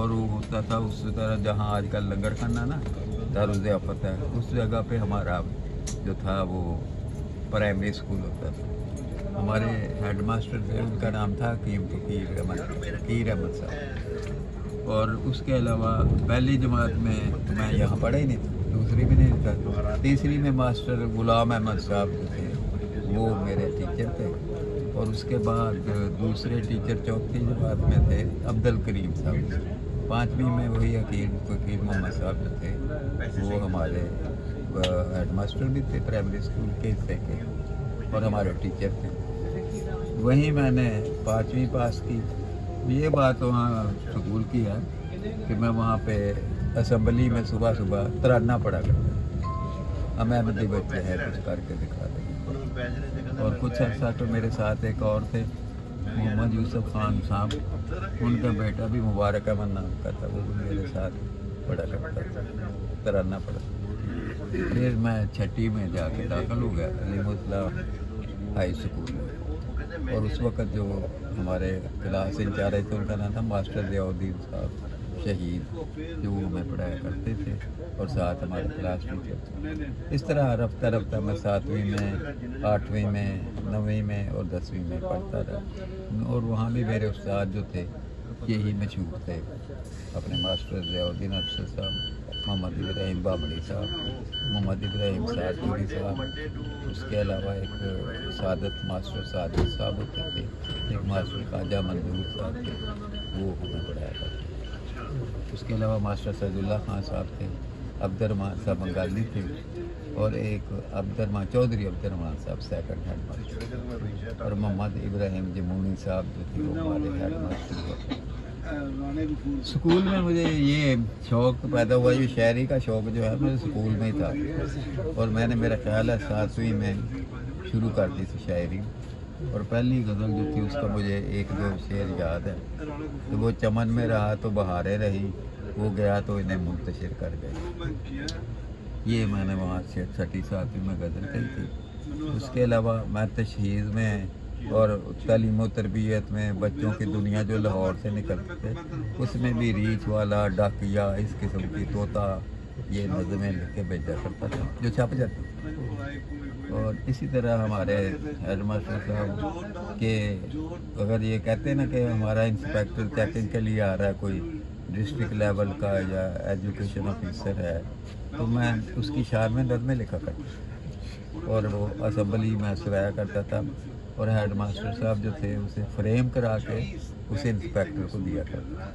और वो होता था उस तरह जहाँ आजकल लंगर खाना ना दारुज़ियाफ़त है, उस जगह पे हमारा जो था वो प्राइमरी स्कूल होता था। हमारे हेड मास्टर थे, उनका नाम था फ़कीर अहमद साहब। और उसके अलावा पहली जमात में तो मैं यहाँ पढ़ा ही नहीं था, दूसरी भी नहीं था, तीसरी में मास्टर गुलाम अहमद साहब जो थे वो मेरे टीचर थे। और उसके बाद दूसरे टीचर चौथी जमात में थे अब्दुल करीम साहब। पाँचवीं में वही फ़कीर मोहम्मद साहब जो थे वो हमारे हेड मास्टर भी थे प्राइमरी स्कूल के हिस्से के और हमारे टीचर थे। वहीं मैंने पाँचवीं पास की। ये बात वहाँ स्कूल की है कि मैं वहाँ पे असम्बली में सुबह सुबह तराना पढ़ा करता। अब अहमदी बच्चे हैं कुछ करके दिखा देंगे। और कुछ अर्सा तो मेरे साथ एक और थे मोहम्मद यूसुफ खान साहब, उनका बेटा भी मुबारक अहमद नाम का था, वो भी मेरे साथ पढ़ा करता था, तराना पढ़ा। फिर मैं छठी में जाके दाखिल हो गया अलीमुस्लाम हाई स्कूल में। और उस वक़्त जो हमारे क्लास इंचार्ज थे उनका नाम था मास्टर ज़ियाउद्दीन साहब शहीद, जो हमें पढ़ाया करते थे और साथ हमारे क्लास टीचर थे। इस तरह रफ्ता रफ्ता मैं 7वीं में, 8वीं में, 9वीं में और 10वीं में पढ़ता रहा। और वहाँ भी मेरे उस्ताद जो थे यही मशहूर थे, अपने मास्टर ज़ियाउद्दीन अफसर साहब, मोहम्मद इब्राहिम बाबड़ी साहब, मोहम्मद इब्राहिम सादपुरी साहब। उसके अलावा एक सादत मास्टर सादत साहब होते थे, एक मास्टर ख्वाजा मंजूर साहब थे, वो हमें पढ़ाया करते। उसके अलावा मास्टर सैदुल्ला खान साहब थे, अब्दुर्रहमान साहब बंगाली थे और एक चौधरी अब्दुर्रहमान साहब सेकंड हेड मास्टर, और मोहम्मद इब्राहिम जमूनी साहब जो थे वो हमारे हेड मास्टर हुए। स्कूल में मुझे ये शौक़ पैदा हुआ, ये शायरी का शौक़ जो है मेरे स्कूल में ही था। और मैंने मेरा ख्याल है 7वीं में शुरू कर दी थी शायरी। और पहली गज़ल जो थी उसका मुझे एक दो शेर याद है, तो वो चमन में रहा तो बहारें रही, वो गया तो इन्हें मुंतशिर कर गए। ये मैंने वहाँ से 6ठी 7वीं में गज़ल कही थी। उसके अलावा मैं तशहीज़ में और तालीम व तरबियत में बच्चों की दुनिया जो लाहौर से निकलते थे उसमें भी रीछ वाला, डाकिया, इस किस्म की तोता, ये नज़में लिख के भेजा करता था जो छप जाती। और इसी तरह हमारे हेड मास्टर साहब के अगर ये कहते हैं ना कि हमारा इंस्पेक्टर चेकिंग के लिए आ रहा है, कोई डिस्ट्रिक्ट लेवल का या एजुकेशन ऑफिसर है, तो मैं उसकी शान में नज़में लिखा करता और वो असम्बली में सुनाया करता था। और हेड मास्टर साहब जो थे उसे फ्रेम करा के उसे इंस्पेक्टर को दिया करता।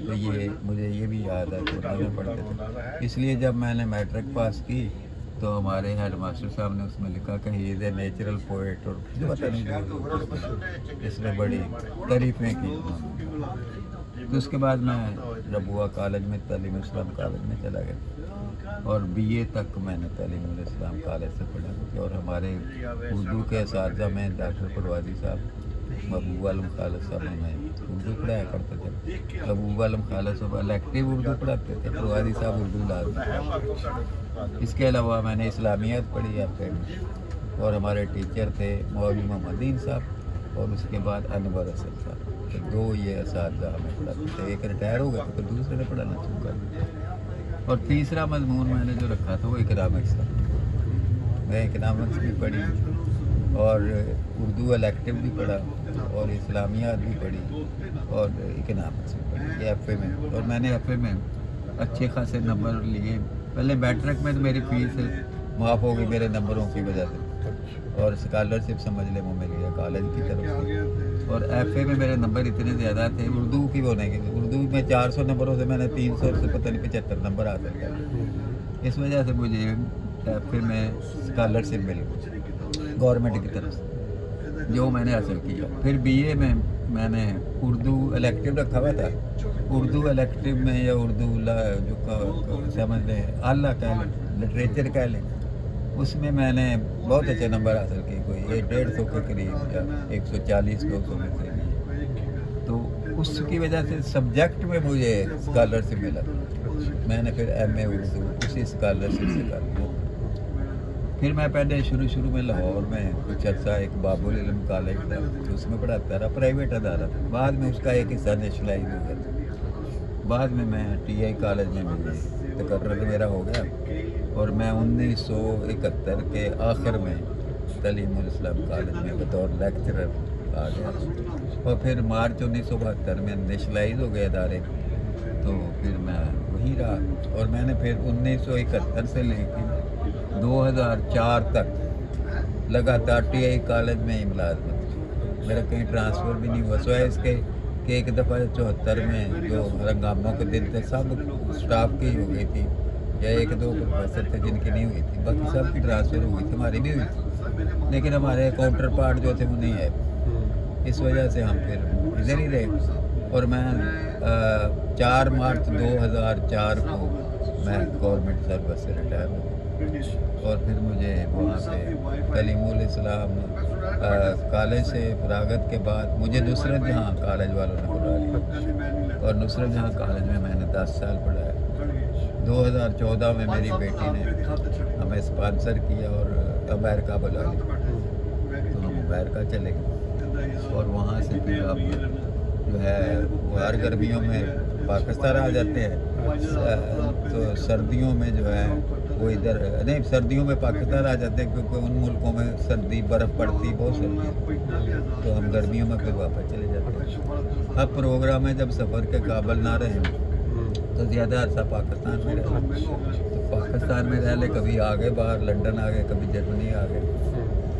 तो ये मुझे ये भी याद है कि नज़में पढ़ते थे। इसलिए जब मैंने मैट्रिक पास की तो हमारे हेड मास्टर साहब ने उसमें लिखा कि he is a natural poet, और मुझे पता नहीं इसने बड़ी तारीफ़ें की। तो उसके बाद मैं रबुआ कॉलेज में तालीम इस्लाम कॉलेज में चला गया और BA तक मैंने तालीम इस्लाम कॉलेज से पढ़ा। और हमारे उर्दू के असातिज़ा में डॉक्टर परवाज़ी साहब, महबूब आलम खालिद साहब हमें उर्दू पढ़ाया करते थे। महबूब आलम खालिद साहब इलेक्टिव उर्दू पढ़ाते थे, परवाज़ी साहब उर्दू लाज़मी। इसके अलावा मैंने इस्लामियात पढ़ी FA में और हमारे टीचर थे मौलवी मोहम्मदीन साहब और उसके बाद अनवर असल साहब। तो 2 ये असातिज़ा हमें पढ़ाते थे, एक रिटायर हो गए तो दूसरे ने पढ़ाना शुरू कर दिया। और तीसरा मजमून मैंने जो रखा था वो इकनॉमिक्स था। मैं इकनॉमिक्स भी पढ़ी और उर्दू इलेक्टिव भी पढ़ा और इस्लामियात भी पढ़ी और इकनॉमिक्स भी पढ़ी FA में। और मैंने FA में अच्छे खासे नंबर लिए। पहले मैट्रिक में तो मेरी फ़ीस माफ़ हो गई मेरे नंबरों की वजह से, और स्कॉलरशिप समझ ले वो मिल गया कॉलेज की तरफ से। और FA में मेरे नंबर इतने ज़्यादा थे उर्दू की होने के, उर्दू में 400 नंबरों से मैंने 300 से पता नहीं 75 नंबर हासिल किया। इस वजह से मुझे FA में स्कॉलरशिप मिली गवर्नमेंट की तरफ से, जो मैंने हासिल किया। फिर BA में मैंने उर्दू इलेक्टिव रखा हुआ था। उर्दू इलेक्टिव में या उर्दू जो समझ लें आला कह लें, लिटरेचर कह लें, उसमें मैंने बहुत अच्छे नंबर हासिल किए, कोई 150 के करीब या 140-200 में से। तो उसकी वजह से सब्जेक्ट में मुझे स्कॉलरशिप मिला। मैंने फिर MA उर्दू उसी स्कॉलरशिप से कर लिया। फिर मैं पहले शुरू में लाहौर में कुछ अर्सा एक बाबुल इल्म कॉलेज था, तो उसमें पढ़ाता रहा, प्राइवेट अदारा था। बाद में उसका एक हिस्सा नेशनलाइज हो गया था। बाद में मैं TI कॉलेज में मुझे तकर्रुर मेरा हो गया और मैं 1971 के आखिर में तलीमुल इस्लाम कॉलेज में बतौर लेक्चरर आ गया और फिर मार्च 1972 में नेशनलाइज हो गए अदारे, तो फिर मैं वहीं रहा और मैंने फिर 1971 से लेकर 2004 तक लगातार TI कॉलेज में ही मुलाजमत, मेरा कहीं ट्रांसफ़र भी नहीं हुआ। सिवाय इसके कि एक दफ़ा 74 में जो हंगामों के दिन थे सब स्टाफ की हो गई थी, या एक दो प्रोफेसर थे जिनकी नहीं हुई थी, बाकी सब की ट्रांसफ़र हो गई थी, हमारी भी हुई थी, लेकिन हमारे काउंटर पार्ट जो थे वो नहीं आए। इस वजह से हम फिर इधर ही रहे और मैं 4 मार्च 2004 को मैं गवर्नमेंट सर्विस से रिटायर हुआ और फिर मुझे वहाँ पे तलीमुल इस्लाम कॉलेज से फरागत के बाद मुझे नुसरत जहाँ कॉलेज वालों ने बुला लिया और नुसरत जहाँ कॉलेज में मैंने 10 साल पढ़ाया। 2014 में मेरी बेटी ने हमें स्पॉन्सर किया और अमेरिका बुला लिया, तो हम अमेरिका चले गए और वहाँ से फिर अब जो है वो हर गर्मियों में पाकिस्तान आ जाते हैं, तो सर्दियों में जो है वो इधर नहीं, सर्दियों में पाकिस्तान आ जाते हैं क्योंकि उन मुल्कों में सर्दी बर्फ़ पड़ती बहुत सर्दी, तो हम गर्मियों में फिर वापस चले जाते हैं। अब प्रोग्राम है जब सफ़र के काबिल ना रहे तो ज़्यादा अर्सा पाकिस्तान में रह, तो पाकिस्तान में रह ले, कभी आ गए बाहर लंदन आ गए, कभी जर्मनी आ गए,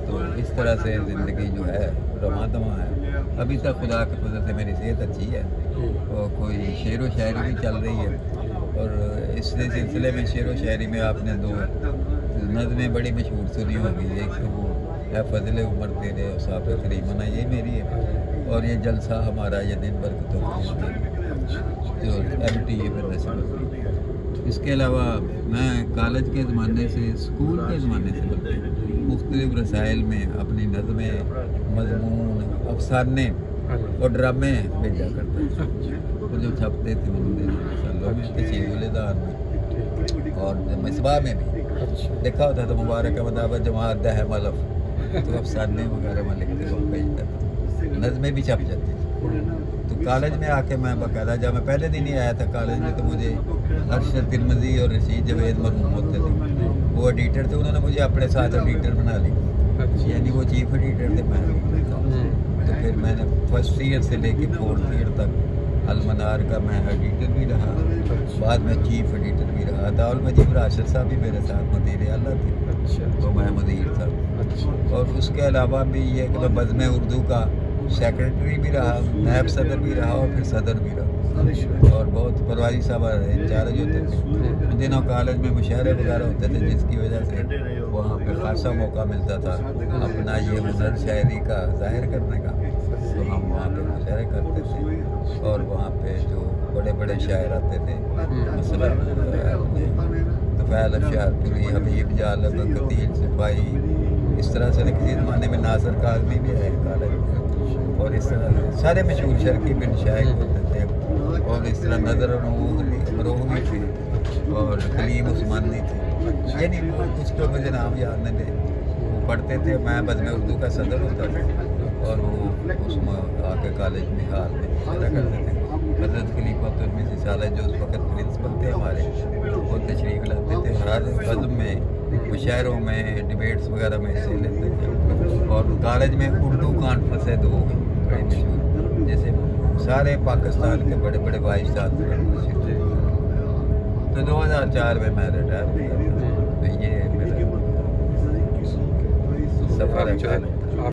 तो इस तरह से ज़िंदगी जो है रमा दमा है। अभी तक खुदा के फजल से मेरी सेहत अच्छी है और कोई शेर व शायरी भी चल रही है और इस सिलसिले में शेर व शायरी में आपने 2 नज़में बड़ी मशहूर सुनी होगी, एक तो वो है फजल उमर तेरे और साफ़ करीमना, ये मेरी है, और ये जलसा हमारा ये दिन भर जो MTA पर नशर। इसके अलावा मैं कॉलेज के ज़माने से, स्कूल के ज़माने से बल्कि मुख्तलिफ रसाइल में अपनी नज़में, मजमून, अफसाने और ड्रामे भेजा करता था, तो जो छपते थे सालों में तशीजुलेदार में और मिसबा में भी लिखा होता था मुबारक मदाबत जमात दह मलफ, तो अफसाने वगैरह में लिखते वक्त भेजता था, नज़में भी छप जाती थी। तो कॉलेज में आके मैं बाकायदा, जब मैं पहले दिन ही आया था कॉलेज में, तो मुझे अरशद तिरमिज़ी और रशीद जवेद मरहूम होते थे, वो एडिटर थे, उन्होंने मुझे अपने साथ एडिटर बना लिया, यानी वो चीफ एडिटर थे, मैं तो फिर मैंने फर्स्ट ईयर से लेके 4th ईयर तक अलमनार का मैं एडिटर भी रहा, बाद में चीफ एडिटर भी रहा। दाउल मजीब राशिद साहब भी मेरे साथ मुदीर आला थे, तो मैं मुदीर था, और उसके अलावा भी ये कि मैं बज़्म उर्दू का सेक्रेटरी भी रहा, नायब सदर भी रहा और फिर सदर भी रहा, और बहुत परवारी साहब इंचार्ज होते थे। उन दिनों कॉलेज में मुशायरे वगैरह होते थे, जिसकी वजह से वहाँ पे खासा मौका मिलता था अपना ये हुनर शायरी का ज़ाहिर करने का, तो हम वहाँ पे मुशायरे करते थे और वहाँ पे जो बड़े बड़े शायर आते थे, मसलन तफ़ैल शाहपुरी, हबीब जालब, कतील सिपाही, इस तरह से किसी ज़माने में नासिर काज़मी भी है कॉलेज में, और इस तरह सारे मशहूर शर्की बिन शायर होते थे, और इस तरह नज़र मरोहनी थी और कलीम उस्मानी थी, यानी कुछ तो मुझे नाम याद नहीं थे, वो पढ़ते थे। मैं बज़्म उर्दू का सदर होता था और वो उसमें आके कॉलेज में हाल में पैदा करते थे। हज़रत खलीफा तुर्मिज़ी साहब जो उस वक्त प्रिंसिपल थे हमारे, वो तशरीफ़ लाते थे, हर बज़्म में, मुशायरों में, डिबेट्स वगैरह में हिस्से लेते थे, और कॉलेज में उर्दू कॉन्फ्रेंसें 2 हुई बड़ी मशहूर, जैसे सारे पाकिस्तान के बड़े बड़े वाइस चांसलर थे। तो 2004 में मैं रिटायर हुआ, तो ये मेरा सफ़र है।